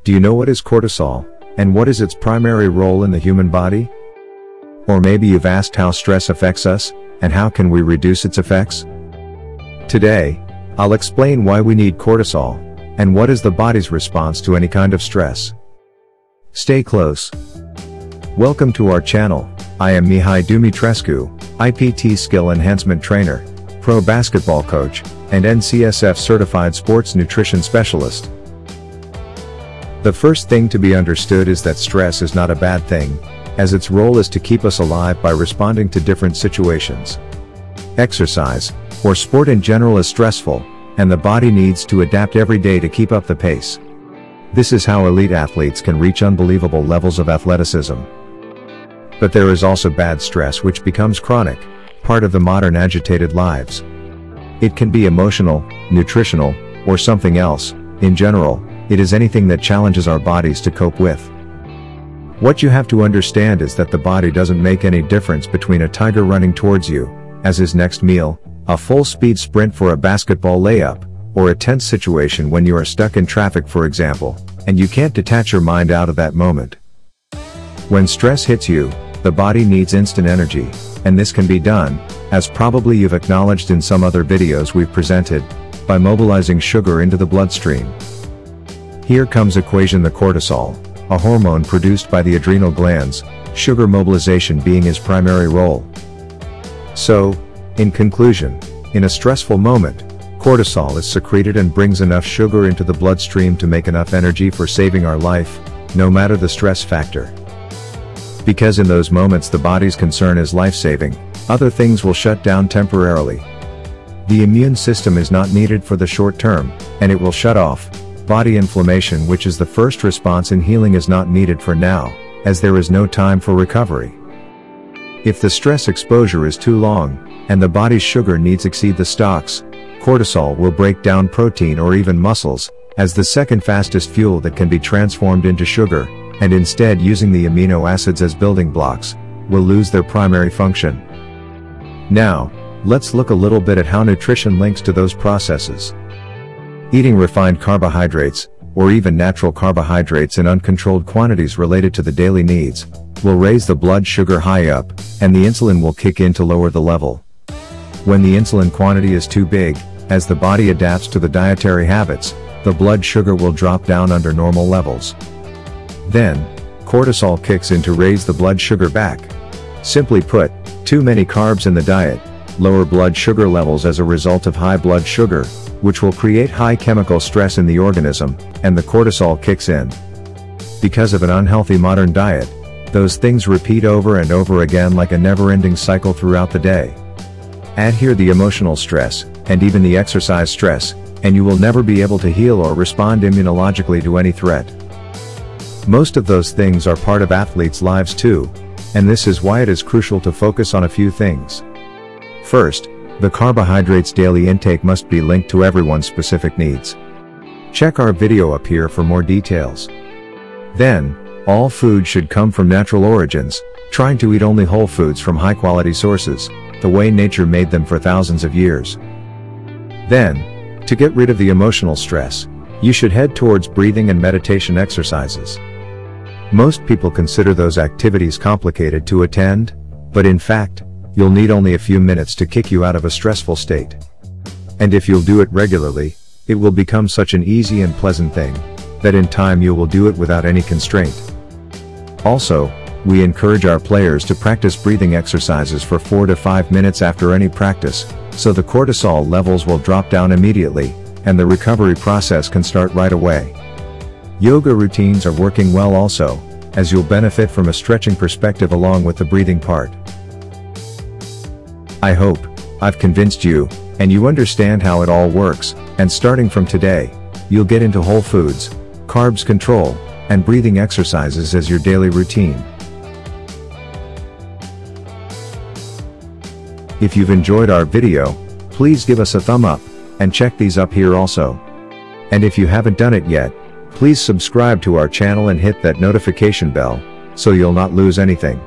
Do you know what is cortisol, and what is its primary role in the human body? Or maybe you've asked how stress affects us, and how can we reduce its effects? Today, I'll explain why we need cortisol, and what is the body's response to any kind of stress. Stay close. Welcome to our channel. I am Mihai Dumitrescu, IPT Skill Enhancement Trainer, Pro Basketball Coach, and NCSF Certified Sports Nutrition Specialist. The first thing to be understood is that stress is not a bad thing, as its role is to keep us alive by responding to different situations. Exercise, or sport in general, is stressful, and the body needs to adapt every day to keep up the pace. This is how elite athletes can reach unbelievable levels of athleticism. But there is also bad stress which becomes chronic, part of the modern agitated lives. It can be emotional, nutritional, or something else. In general, it is anything that challenges our bodies to cope with. What you have to understand is that the body doesn't make any difference between a tiger running towards you, as his next meal, a full-speed sprint for a basketball layup, or a tense situation when you are stuck in traffic, for example, and you can't detach your mind out of that moment. When stress hits you, the body needs instant energy, and this can be done, as probably you've acknowledged in some other videos we've presented, by mobilizing sugar into the bloodstream. Here comes equation the cortisol, a hormone produced by the adrenal glands, sugar mobilization being his primary role. So, in conclusion, in a stressful moment, cortisol is secreted and brings enough sugar into the bloodstream to make enough energy for saving our life, no matter the stress factor. Because in those moments the body's concern is life-saving, other things will shut down temporarily. The immune system is not needed for the short term, and it will shut off. Body inflammation, which is the first response in healing, is not needed for now, as there is no time for recovery. If the stress exposure is too long, and the body's sugar needs exceed the stocks, cortisol will break down protein or even muscles, as the second fastest fuel that can be transformed into sugar, and instead using the amino acids as building blocks, will lose their primary function. Now, let's look a little bit at how nutrition links to those processes. Eating refined carbohydrates, or even natural carbohydrates in uncontrolled quantities related to the daily needs, will raise the blood sugar high up, and the insulin will kick in to lower the level. When the insulin quantity is too big, as the body adapts to the dietary habits, the blood sugar will drop down under normal levels. Then, cortisol kicks in to raise the blood sugar back. Simply put, too many carbs in the diet, lower blood sugar levels as a result of high blood sugar, which will create high chemical stress in the organism, and the cortisol kicks in. Because of an unhealthy modern diet, those things repeat over and over again like a never-ending cycle throughout the day. Add here the emotional stress, and even the exercise stress, and you will never be able to heal or respond immunologically to any threat. Most of those things are part of athletes' lives too, and this is why it is crucial to focus on a few things. First, the carbohydrates daily intake must be linked to everyone's specific needs. Check our video up here for more details. Then, all food should come from natural origins, trying to eat only whole foods from high-quality sources, the way nature made them for thousands of years. Then, to get rid of the emotional stress, you should head towards breathing and meditation exercises. Most people consider those activities complicated to attend, but in fact, you'll need only a few minutes to kick you out of a stressful state. And if you'll do it regularly, it will become such an easy and pleasant thing, that in time you will do it without any constraint. Also, we encourage our players to practice breathing exercises for 4 to 5 minutes after any practice, so the cortisol levels will drop down immediately, and the recovery process can start right away. Yoga routines are working well also, as you'll benefit from a stretching perspective along with the breathing part. I hope I've convinced you, and you understand how it all works, and starting from today, you'll get into whole foods, carbs control, and breathing exercises as your daily routine. If you've enjoyed our video, please give us a thumb up, and check these up here also. And if you haven't done it yet, please subscribe to our channel and hit that notification bell, so you'll not lose anything.